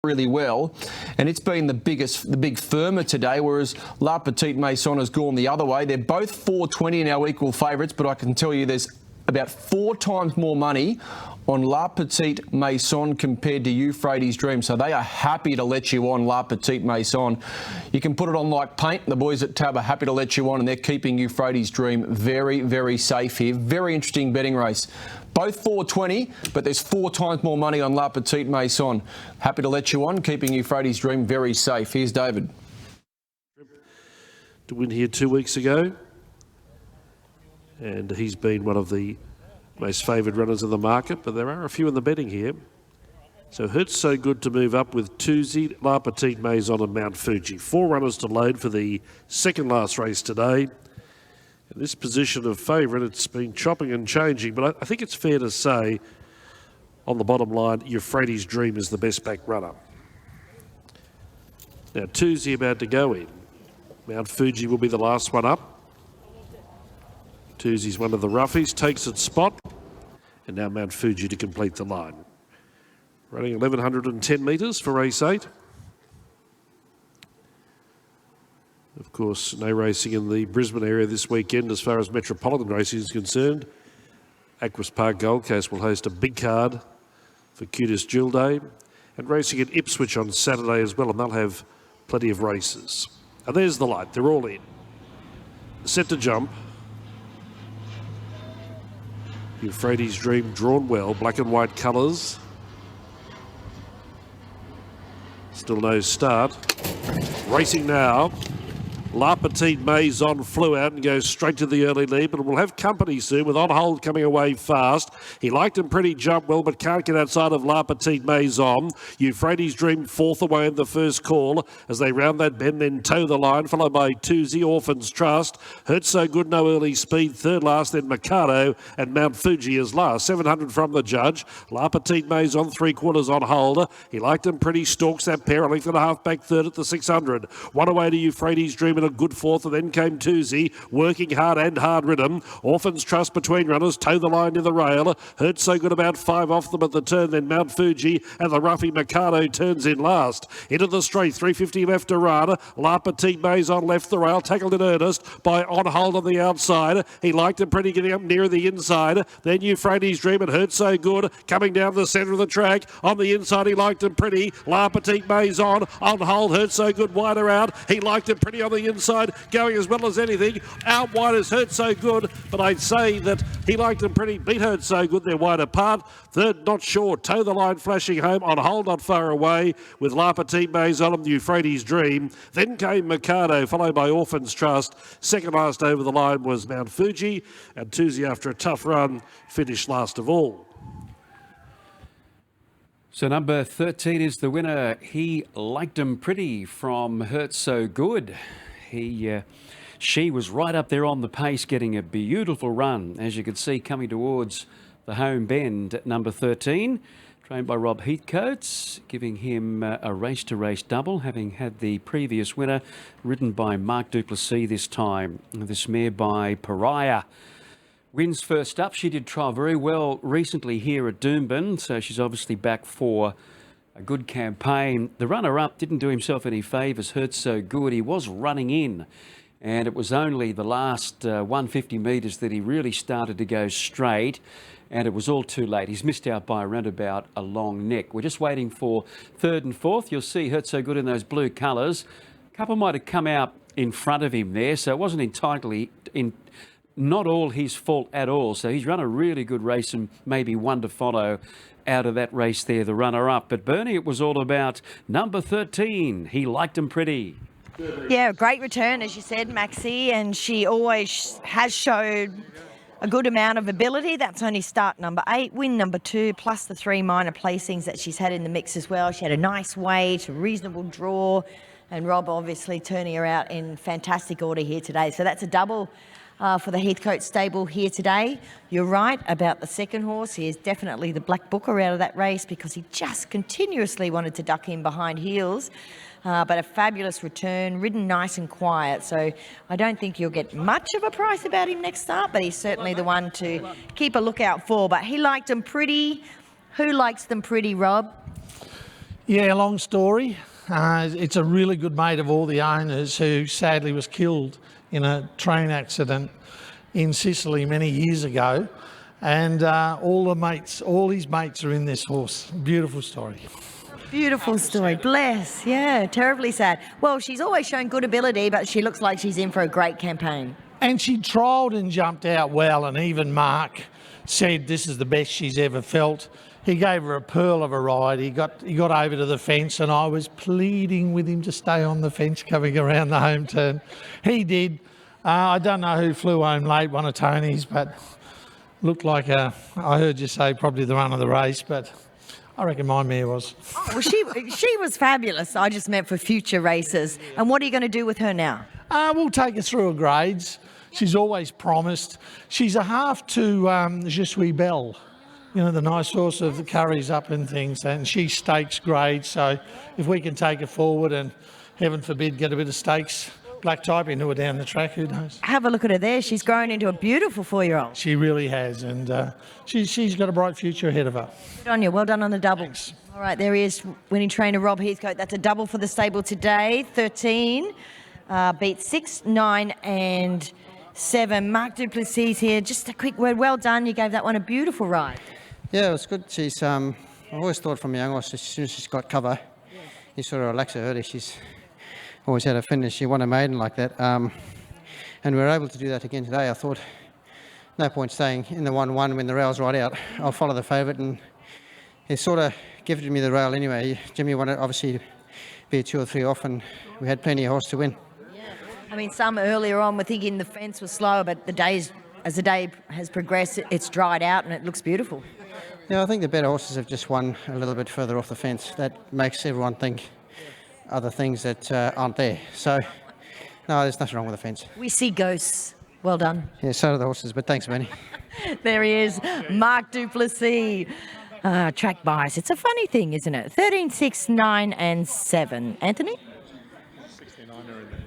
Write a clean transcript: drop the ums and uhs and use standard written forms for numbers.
really well, and it's been the big firmer today, whereas La Petite Maison has gone the other way. They're both 420 now, equal favourites, but I can tell you there's about 4 times more money on La Petite Maison compared to Euphrates Dream, so they are happy to let you on La Petite Maison. You can put it on like paint. The boys at Tab are happy to let you on, and they're keeping Euphrates Dream very, very safe here. Very interesting betting race. Both 420, but there's 4 times more money on La Petite Maison. Happy to let you on, keeping Euphrates Dream very safe. Here's David. To win here 2 weeks ago, and he's been one of the most favoured runners in the market, but there are a few in the betting here. So Hurts So Good to move up with Tuesday, La Petite Maison and Mount Fuji. 4 runners to load for the second last race today. In this position of favourite, it's been chopping and changing, but I think it's fair to say, on the bottom line, Euphrates Dream is the best back runner. Now, Tuesday about to go in. Mount Fuji will be the last one up. Tuesday's one of the roughies, takes its spot, and now Mount Fuji to complete the line. Running 1,110 metres for race 8. Of course, no racing in the Brisbane area this weekend as far as metropolitan racing is concerned. Aquis Park Gold Coast will host a big card for Cutest Jewel Day, and racing at Ipswich on Saturday as well, and they'll have plenty of races. And there's the light, they're all in. Set to jump. Euphrates Dream drawn well, black and white colours. Still no start. Racing now. La Petite Maison flew out and goes straight to the early lead, but will have company soon with On Hold coming away fast. He liked him pretty jump well, but can't get outside of La Petite Maison. Euphrates Dream 4th away in the first call as they round that bend, then toe the line, followed by Tuesday, Orphan's Trust. Hurts So Good, no early speed. 3rd last, then Mikado, and Mount Fuji is last. 700 from the judge. La Petite Maison 3/4 on hold. He liked him pretty, stalks that pair, a length and a half back 3rd at the 600. One away to Euphrates Dream in a good 4th, and then came Tuesday, working hard and hard rhythm. Orphan's Trust between runners, toe the line near the rail. Hurts So Good about 5 off them at the turn, then Mount Fuji and the roughie Mikado turns in last. Into the straight, 350 left to run. La Petite Maison left the rail, tackled in earnest by On Hold on the outside. He liked him pretty, getting up nearer the inside. Then Euphrates Dream and Hurts So Good coming down the centre of the track. On the inside, he liked him pretty. La Petite Maison On Hold, Hurts So Good wider out. He liked him pretty on the inside, going as well as anything. Out wide is Hurts So Good, but I'd say that he liked him pretty, beat Hurts So Good. They're wide apart. 3rd, not sure. Toe the line flashing home. On Hold, not far away with La Petite Maison and Euphrates Dream. Then came Mikado, followed by Orphan's Trust. 2nd last over the line was Mount Fuji, and Tuesday, after a tough run, finished last of all. So number 13 is the winner. He liked him pretty from Hurts So Good. She was right up there on the pace, getting a beautiful run, as you could see, coming towards the home bend at number 13, trained by Rob Heathcote, giving him a race-to-race double, having had the previous winner ridden by Mark Duplessis this time. This mare by Pariah wins first up. She did trial very well recently here at Doomben, so she's obviously back for a good campaign. The runner-up didn't do himself any favours. Hurts So Good. He was running in, and it was only the last 150 metres that he really started to go straight, and it was all too late. He's missed out by around about a long neck. We're just waiting for 3rd and 4th. You'll see Hurts So Good in those blue colours. A couple might have come out in front of him there, so it wasn't entirely not all his fault at all. So he's run a really good race, and maybe one to follow out of that race there, the runner-up. But Bernie, it was all about number 13. He liked him pretty. Yeah, great return, as you said, Maxie, and she always has showed a good amount of ability. That's only start number 8, win number 2, plus the 3 minor placings that she's had in the mix as well. She had a nice weight, a reasonable draw, and Rob obviously turning her out in fantastic order here today. So that's a double for the Heathcote stable here today. You're right about the second horse. He is definitely the black booker out of that race because he just continuously wanted to duck in behind heels. But a fabulous return, ridden nice and quiet. So I don't think you'll get much of a price about him next start, but he's certainly the one to keep a lookout for. But he liked them pretty. Who likes them pretty, Rob? Yeah, long story. It's a really good mate of all the owners who sadly was killed in a train accident in Sicily many years ago. And all his mates are in this horse. Beautiful story. Beautiful story. Bless. Yeah, terribly sad. Well, she's always shown good ability, but she looks like she's in for a great campaign. And she trialled and jumped out well, and even Mark said this is the best she's ever felt. He gave her a pearl of a ride. He got over to the fence, and I was pleading with him to stay on the fence coming around the home turn. He did. I don't know who flew home late, one of Tony's, but looked like I heard you say probably the run of the race, but I reckon my mare was. Oh, well, she was fabulous. I just meant for future races. And what are you going to do with her now? We'll take her through her grades. She's always promised. She's a half to Je Suis Belle, you know, the nice horse of the curries up and things, and she stakes grades. So if we can take her forward and, heaven forbid, get a bit of stakes black type into her down the track, who knows? Have a look at her there. She's grown into a beautiful 4-year-old. She really has, and she's got a bright future ahead of her. Good on you. Well done on the double. Thanks. All right, there he is, winning trainer Rob Heathcote. That's a double for the stable today. 13 beat 6, 9 and 7. Mark Duplessis here. Just a quick word. Well done. You gave that one a beautiful ride. Yeah, it was good. She's I've always thought from young horse, as soon as she's got cover, you sort of relax her early. She's always had a finish. She won a maiden like that. And we were able to do that again today. I thought, no point staying in the 1-1 when the rail's right out. I'll follow the favourite, and he sort of gifted me the rail anyway. Jimmy wanted obviously to be 2 or 3 off, and we had plenty of horse to win. I mean, some earlier on were thinking the fence was slower, but as the day has progressed, it's dried out and it looks beautiful. Yeah, I think the better horses have just won a little bit further off the fence. That makes everyone think other things that aren't there. So, no, there's nothing wrong with the fence. We see ghosts. Well done. Yeah, so do the horses, but thanks, Benny. There he is, Mark Duplessis. Track bias. It's a funny thing, isn't it? 13, 6, 9 and 7. Anthony? 69 are in there.